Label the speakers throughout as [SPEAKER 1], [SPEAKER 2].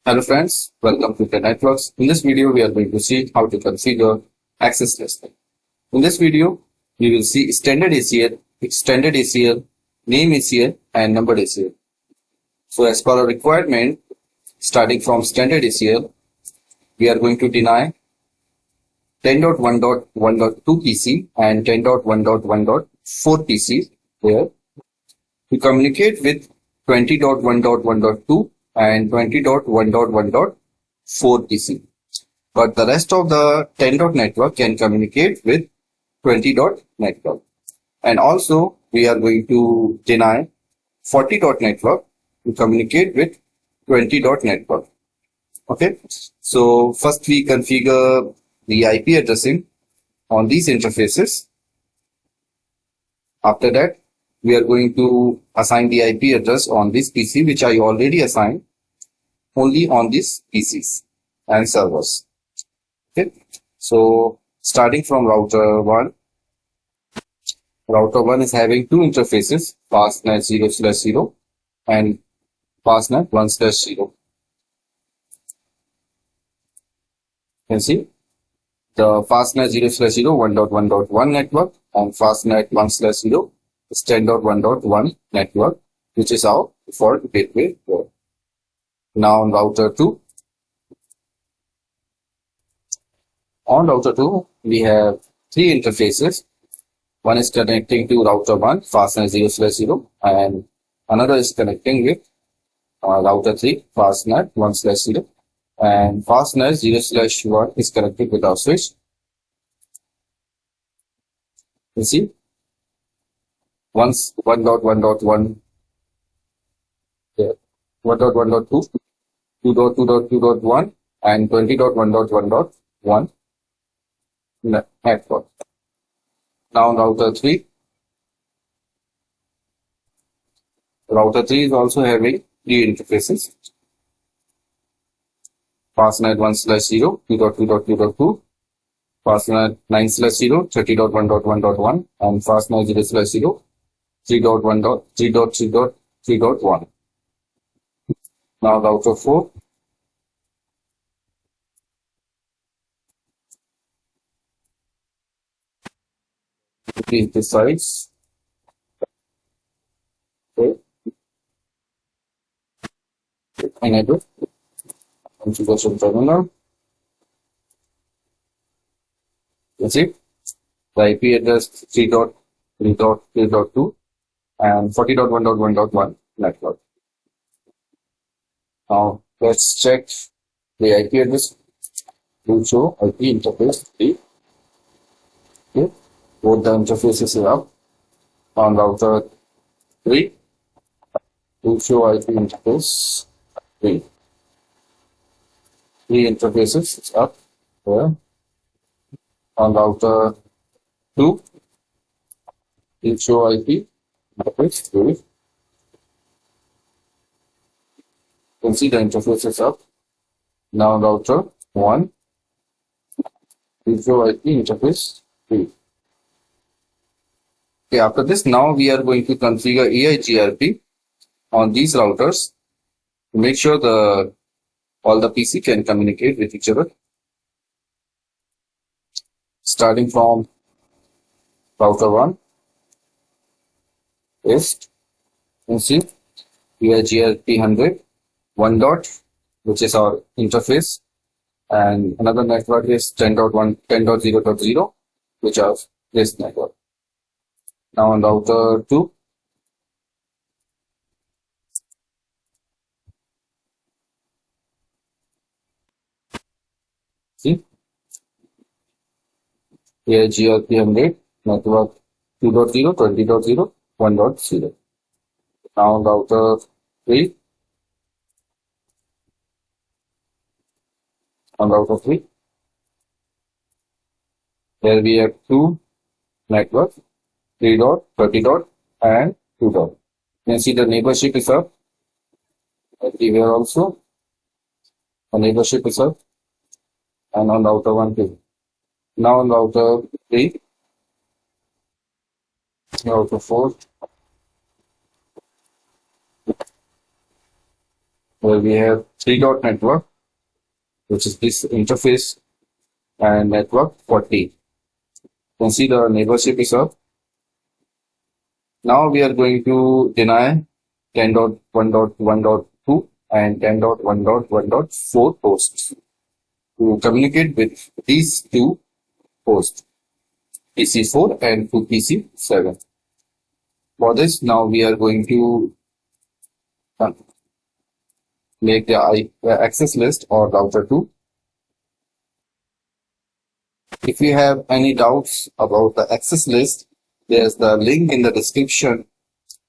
[SPEAKER 1] Hello friends, welcome to the networks. In this video, we are going to see how to configure access listing. In this video, we will see standard ACL, extended ACL, name ACL, and numbered ACL. So as per our requirement, starting from standard ACL, we are going to deny 10.1.1.2 PC and 10.1.1.4 PC here to communicate with 20.1.1.2 and 20.1.1.4 PC. But the rest of the 10. network can communicate with 20. network. And also we are going to deny 40. network to communicate with 20. network. Okay. So first we configure the IP addressing on these interfaces. After that, we are going to assign the IP address on this PC, which I already assigned only on these PCs and servers. Okay. So starting from router 1. Router 1 is having two interfaces, fastnet 0/0 and fastnet 1/0. You can see the fastnet 0/0 1.1.1 network and fastnet 1/0 is 10.1.1 network, which is our default gateway port. Now on router 2. On router 2, we have three interfaces. One is connecting to router 1, fastnet 0/0, and another is connecting with router 3, fastnet 1/0, and fastnet 0/1 is connected with our switch. You see, once 1.1.1, 1.1.2, 2.2.2.1, and 20.1.1.1 network. Now router 3. Router 3 is also having three interfaces. Fastnet 1/0, 2.2.2.2, fastnet 9/0, 30.1.1.1, and fastnet 0/0, 3.1.3.3.3.1. Now router 4. These decides. Okay. Enable configuration terminal. You see the IP address 3.3.3.2 and 40.1.1.1 network. Now let's check the IP address to show IP interface 3. Okay. Both the interfaces are up. On router 3 to show IP interface 3. Three interfaces is up here. On router 2 to show IP interface 3. You can see the interface is up. Now router 1 to show IP interface 3. Okay, after this, now we are going to configure AIGRP on these routers to make sure all the PC can communicate with each other. Starting from router 1 is, you see, AIGRP 100, 1 dot, which is our interface, and another network is 10.1, 10.0.0, which is this network. Now on router 2, see, AIGRP 100, network 2.0, 20.0, 1.0. Now on router 3, here we have two networks, 3 dot, 30 dot, and 2 dot. You can see the neighborship is up. Everywhere also, the neighborship is up. And on router 1 too. Now on router 3, router 4, where we have 3-dot network, which is this interface, and network 40. You can see the neighborship is up. Now we are going to deny 10.1.1.2 and 10.1.1.4 hosts to communicate with these two hosts, PC4 and to PC7. For this, now we are going to make the access list or router 2. If you have any doubts about the access list, there's the link in the description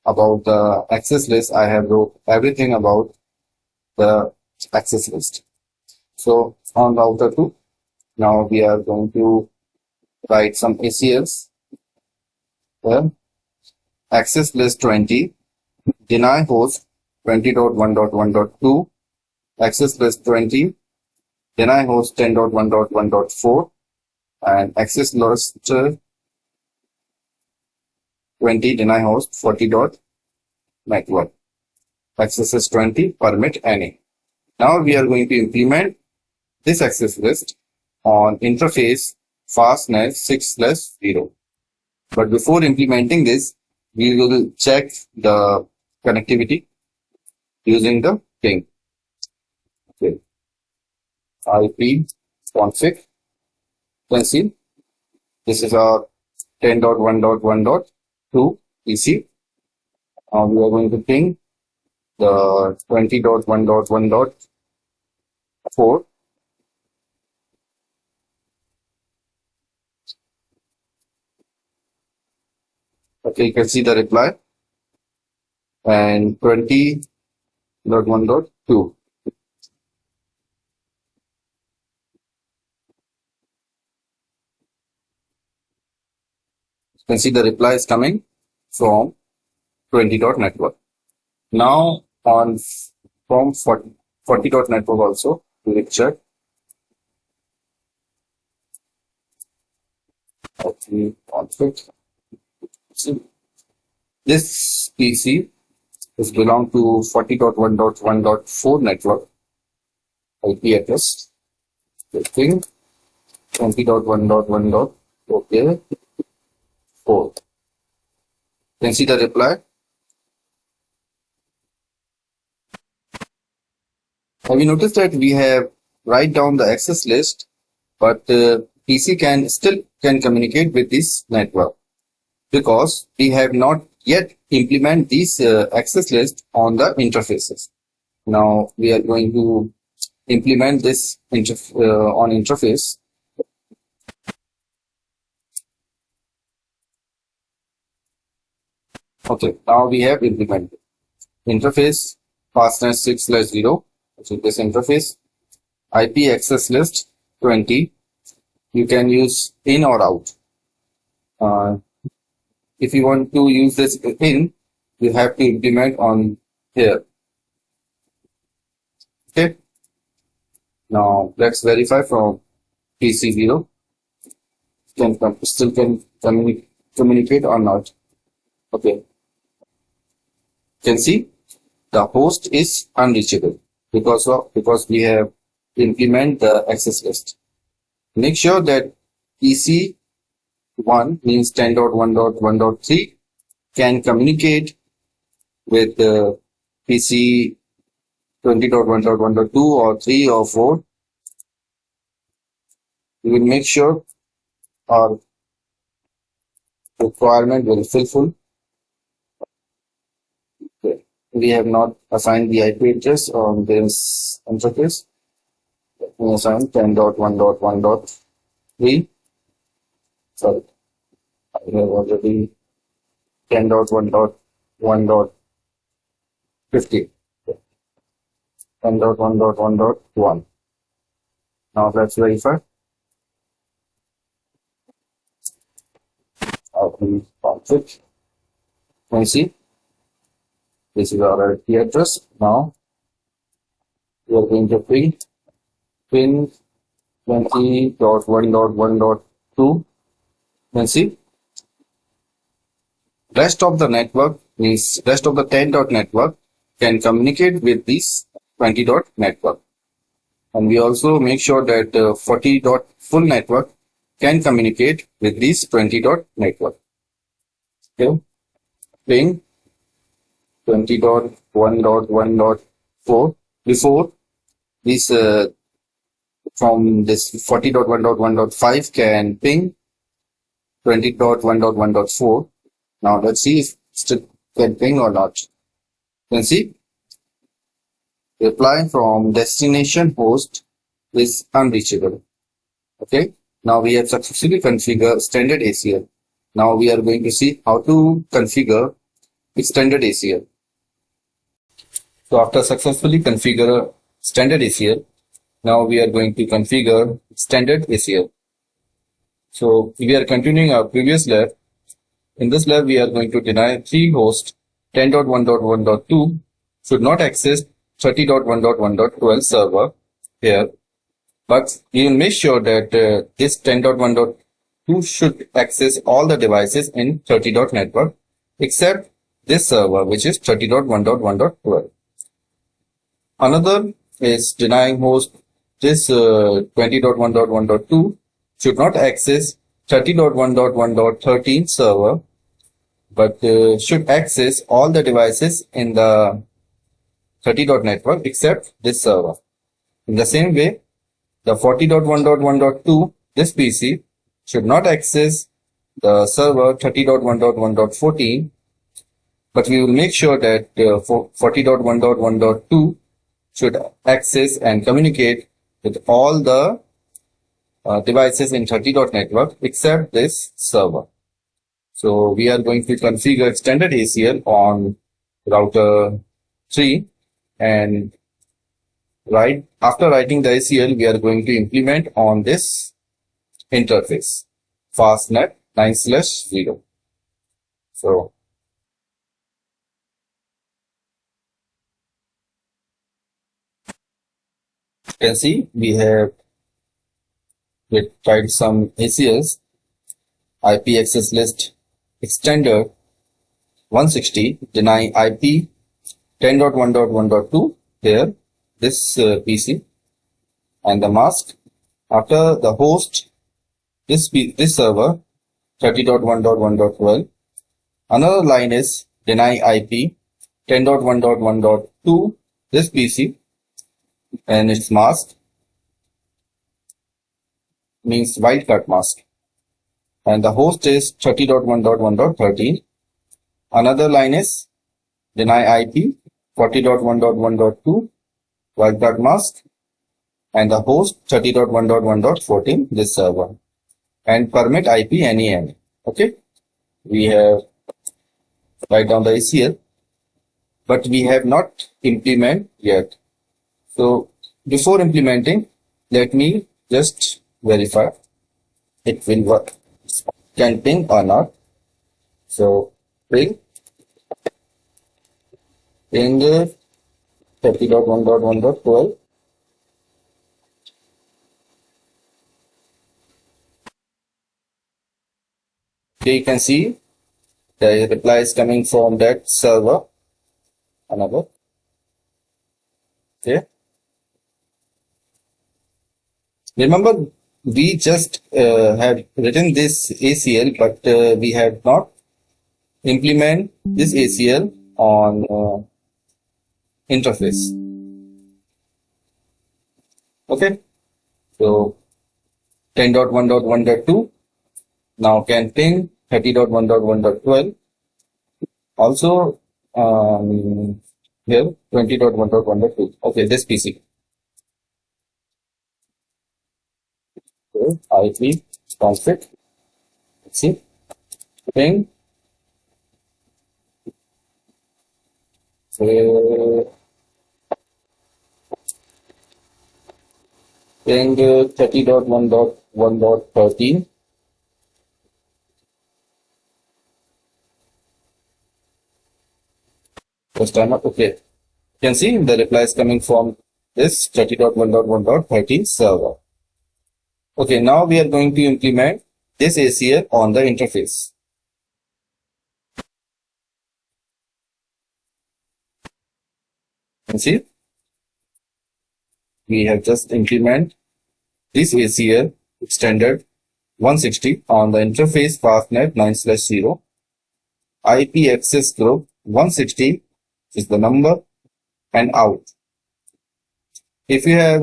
[SPEAKER 1] about the access list. I have wrote everything about the access list. So on router 2, now we are going to write some ACLs. Well, access list 20, deny host 20.1.1.2, access list 20, deny host 10.1.1.4, and access list 20, deny host 40. Network. Access list 20, permit any. Now we are going to implement this access list on interface fastnet 6/0. But before implementing this, we will check the connectivity using the ping. Okay. IP config. You can see this is our 10.1.1.2 PC. Now we are going to ping the 20.1.1.4. Okay, you can see the reply, and 20.1.2. You can see the reply is coming from 20.network. Now on from 40.network also, we will check. Okay, config. See, this PC is belong to 40.1.1.4 network IP address. Ping 20.1.1.4. You can see the reply. Have you noticed that we have write down the access list, but PC can communicate with this network, because we have not yet implement this access list on the interfaces. Now we are going to implement this on interface. Okay, now we have implemented interface fastnet 6/0, which is this interface. IP access list 20. You can use in or out. If you want to use this in, you have to implement on here. Okay. Now let's verify from PC0. Still can communicate or not. Okay. You can see the host is unreachable because we have implement the access list. Make sure that PC1 means 10.1.1.3 can communicate with PC 20.1.1.2 or 3 or 4. We will make sure our requirement will fulfill. Okay. We have not assigned the IP address on this interface. Let me assign 10.1.1.3. Sorry, I have already 10.1.1.50. 10.1.1.1. Now let's verify. Config. Can you see? This is our IP address. Now we are going to ping 20.1.1.2. You can see rest of the network means rest of the 10 dot network can communicate with this 20 dot network. And we also make sure that 40 dot full network can communicate with this 20 dot network. Okay. Ping 20.1.1.4. Before this, from this 40.1.1.5 can ping 20.1.1.4. Now let's see if it can ping or not. You can see reply from destination host is unreachable. Okay. Now we have successfully configured standard ACL. Now we are going to see how to configure extended ACL. So after successfully configure standard ACL, now we are going to configure extended ACL. So we are continuing our previous lab. In this lab, we are going to deny 3 hosts 10.1.1.2 should not access 30.1.1.12 server here, but we will make sure that this 10.1.2 should access all the devices in 30 dot network except this server, which is 30.1.1.12. Another is denying host this 20.1.1.2 should not access 30.1.1.13 server, but should access all the devices in the 30 dot network except this server. In the same way, the 40.1.1.2, this PC should not access the server 30.1.1.14, but we will make sure that 40.1.1.2 should access and communicate with all the devices in 30 dot network except this server. So we are going to configure extended ACL on router 3, and after writing the ACL, we are going to implement on this interface fastnet 9/0. So you can see we have tried some ACLs. IP access list extender 160 deny IP 10.1.1.2 here, this PC, and the mask after the host this server 30.1.1.12. Another line is deny IP 10.1.1.2 this PC, and its mask means wildcard mask, and the host is 30.1.1.13. Another line is deny IP 40.1.1.2 wildcard mask, and the host 30.1.1.14 this server, and permit IP any end. Okay, we have write down the ACL, but we have not implement yet. So before implementing, let me just verify it will work, can ping or not. So ping 30.1.1.12. Here you can see the reply is coming from that server. Another. Okay. Remember, we just have written this ACL, but we have not implement this ACL on interface. Okay. So 10.1.1.2 now can ping 30.1.1.12. Also here 20.1.1.2. Okay, this PC. IP config. Let's see. Ping. Ping 30.1.1.13. First time up. Okay. You can see the reply is coming from this 30.1.1.13 server. Okay, now we are going to implement this ACL on the interface. You can see we have just implement this ACL standard 160 on the interface fastnet 9/0 IP access group 160 is the number and out. If you have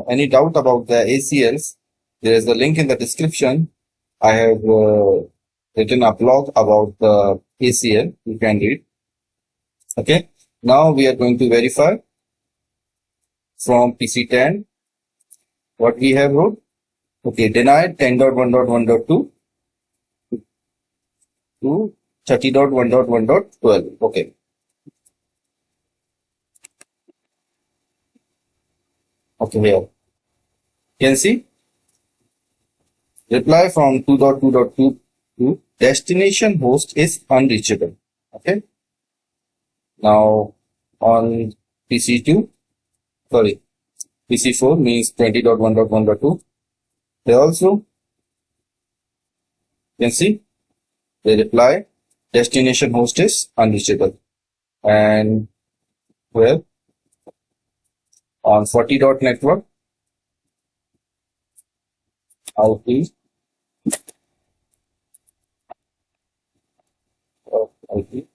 [SPEAKER 1] any doubt about the ACLs, there is a link in the description. I have written a blog about the ACL. You can read. Okay. Now we are going to verify from PC10 what we have wrote. Okay. Denied 10.1.1.2 to 30.1.1.12. Okay. Okay, here. You can see reply from 2.2.2 to destination host is unreachable. Okay. Now on PC4 means 20.1.1.2. They also, you can see they reply destination host is unreachable. And where on 40 dot network IP of IP.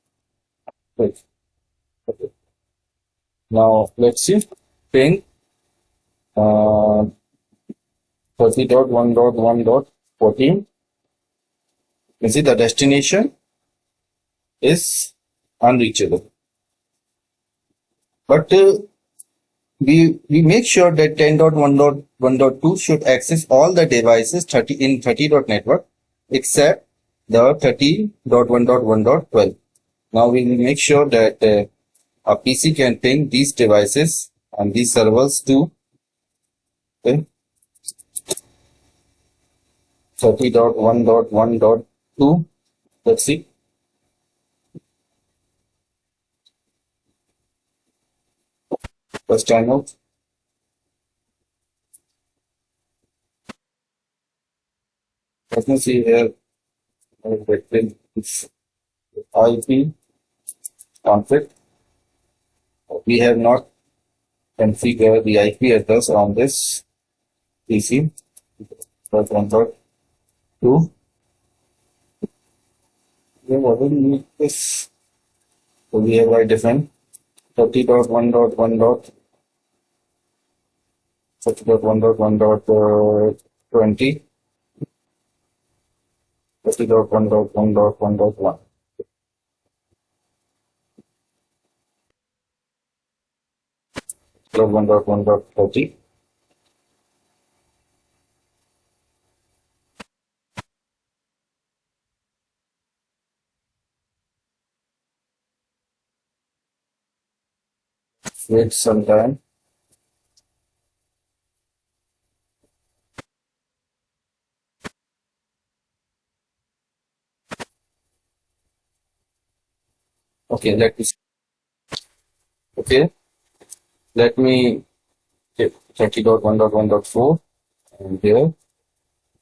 [SPEAKER 1] Wait. Okay. Now let's see ping 30.1.1.14. You see the destination is unreachable, but we make sure that 10.1.1.2 should access all the devices 30 dot network except the 30.1.1.12. Now we will make sure that a PC can ping these devices and these servers to 30.1.1.2. Let's see. First time out. Let me see here. IP conflict. We have not configured the IP address on this PC. 1.2. We have already used this. So we have a different 30.1.1.20, 30.1.1.20, 30.1.1.1.1. So 1.1.30. Wait some time. Okay, let me. Okay, let me take 30.1.1.4 and here.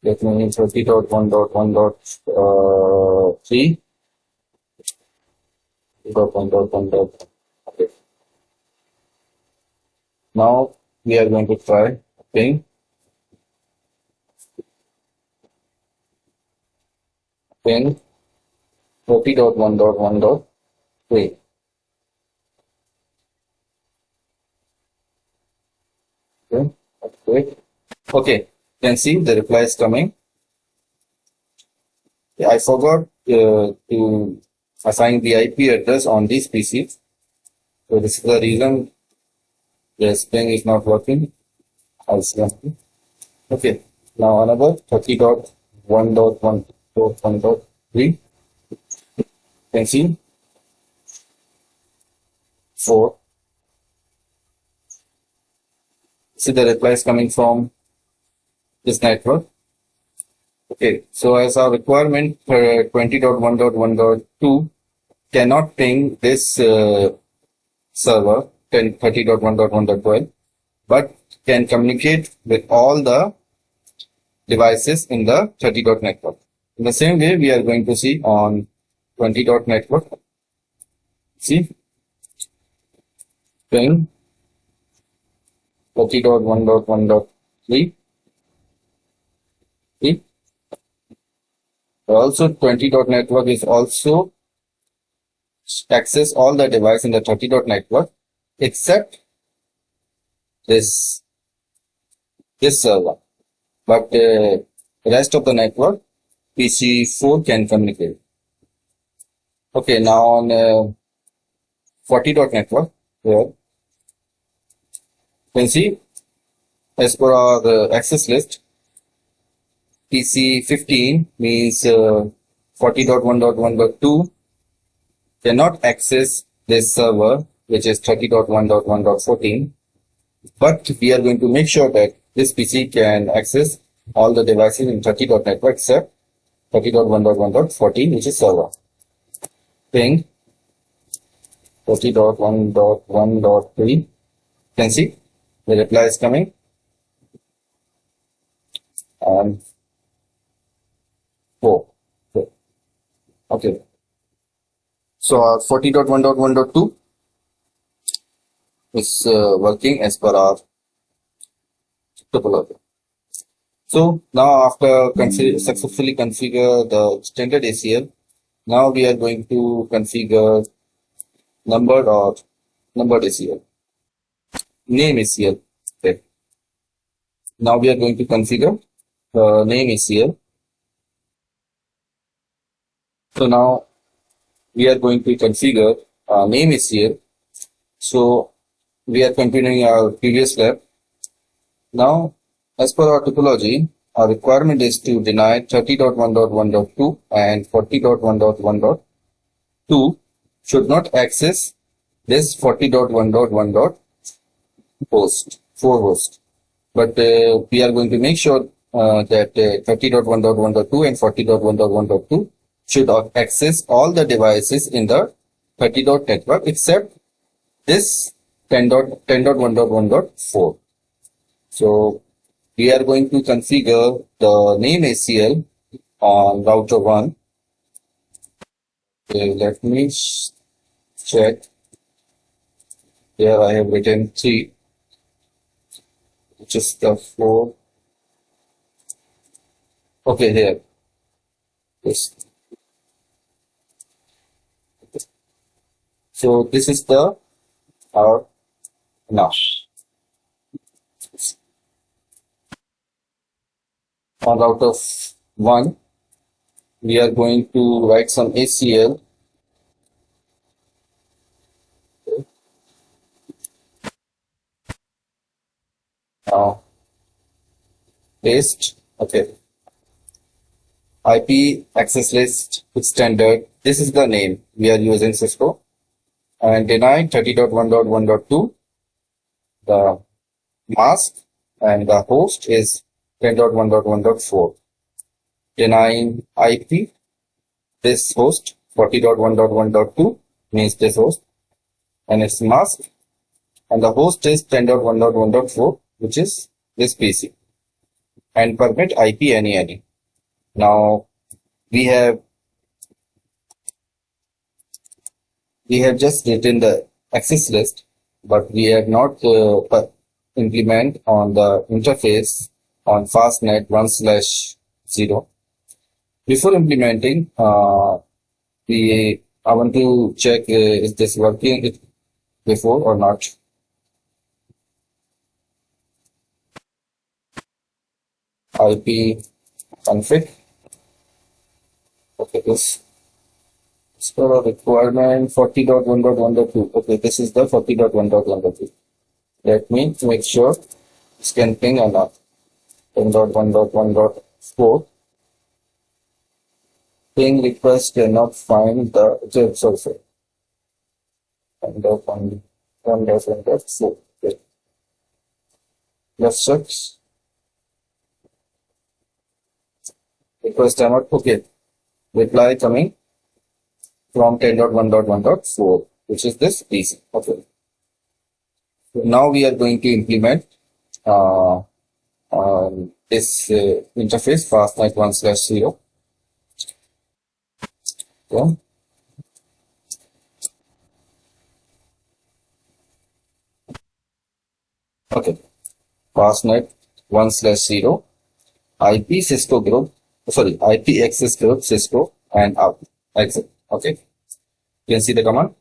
[SPEAKER 1] Let me 30.1.1.3. 1.1. Okay. Now we are going to try ping 30.1.1.3. Okay. Okay. You can see the reply is coming. Yeah, I forgot to assign the IP address on this PC. So this is the reason the ping is not working. Okay. Now another 30.1.1.3. You can see 4. See the reply is coming from this network. Okay, so as our requirement 20.1.1.2 cannot ping this server 30.1.1.12, but can communicate with all the devices in the 30 dot network. In the same way, we are going to see on 20 dot network. See, ping 40.1.1.3. Also 20 dot network is also access all the device in the 30 dot network except this server, but rest of the network PC4 can communicate. Okay, now on 40 dot network here you can see as per our access list, PC15 means 40.1.1.2 cannot access this server, which is 30.1.1.14, but we are going to make sure that this PC can access all the devices in 30 dot network except 30.1.1.14, which is server. Ping 40.1.1.3. You can see the reply is coming. And 4. Okay. So our 40.1.1.2 is working as per our topology. So now after successfully configure the standard ACL, now we are going to configure numbered ACL, name ACL. Okay. Now we are going to configure the name ACL. So now we are going to configure name ACL. So we are continuing our previous lab. Now, as per our topology, our requirement is to deny 30.1.1.2 and 40.1.1.2 should not access this 40.1.1.4 host. But we are going to make sure that 30.1.1.2 and 40.1.1.2 should access all the devices in the 30 dot network except this 10.1.1.4. So we are going to configure the name ACL on router 1. Okay, let me check. Here I have written 3, which is the 4. Okay, here. Yes. So this is our now. On router 1, we are going to write some ACL. Now, paste. Okay. IP access list standard. This is the name we are using CISCO. And deny 30.1.1.2. The mask and the host is 10.1.1.4. Denying IP, this host 40.1.1.2 means this host, and its mask, and the host is 10.1.1.4, which is this PC, and permit IP any. Now we have just written the access list, but we have not implement on the interface on fastnet 1/0. Before implementing, I want to check is this working before or not. IP config. Okay, this is for requirement 40.1.1.2. Okay, this is the 40.1.1.2. Let me make sure this can ping or not. 10.1.1.4. Ping request cannot find the sorry. 10.1.1.4. Okay. Let's check. Request cannot. Okay. Reply coming from 10.1.1.4, which is this PC. Okay. So now we are going to implement this interface fastnet 1/0. Okay. Okay. fastnet 1/0, IP Cisco group, IP access group Cisco and up exit. Okay, you can see the command.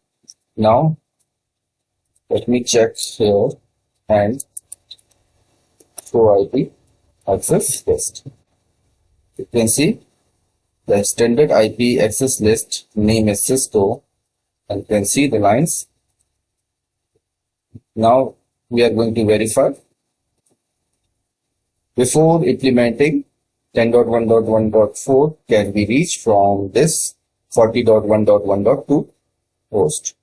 [SPEAKER 1] Now let me check here and show IP access list. You can see the extended IP access list name is Cisco, and you can see the lines. Now we are going to verify. Before implementing 10.1.1.4 can be reached from this 40.1.1.2 host.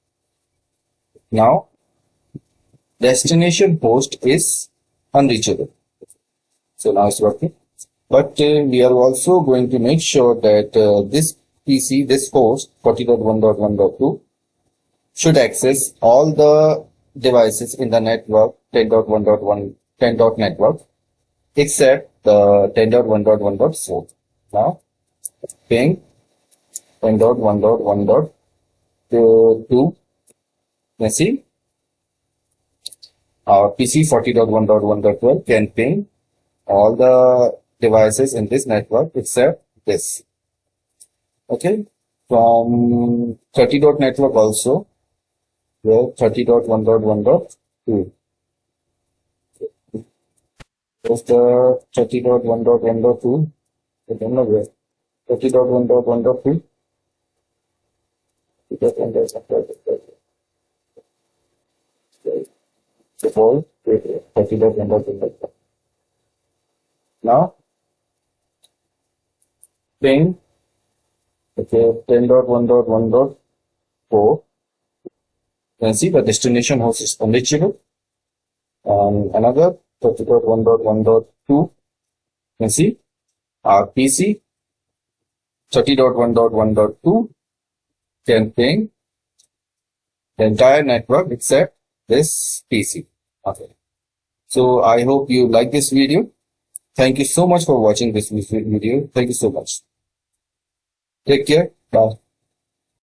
[SPEAKER 1] Now destination host is unreachable. So now it's working. But we are also going to make sure that this PC, this host 40.1.1.2 should access all the devices in the network 10.1.1 10.network except the 10.1.1.4. Now ping 10.1.1.2. Let's see, our PC 40.1.1.12 can ping all the devices in this network except this. Okay, from 30.network also, where 30.1.1.2. There's the 30.1.1.2. I don't know where. 30.1.1.2. Before 30.1.1.2. Now ping 10.1.1.4. You can see the destination host is unreachable. Another 30.1.1.2. You can see our PC 30.1.1.2 can ping the entire network except this PC. Okay. So I hope you like this video. Thank you so much for watching this video. Thank you so much. Take care. Bye.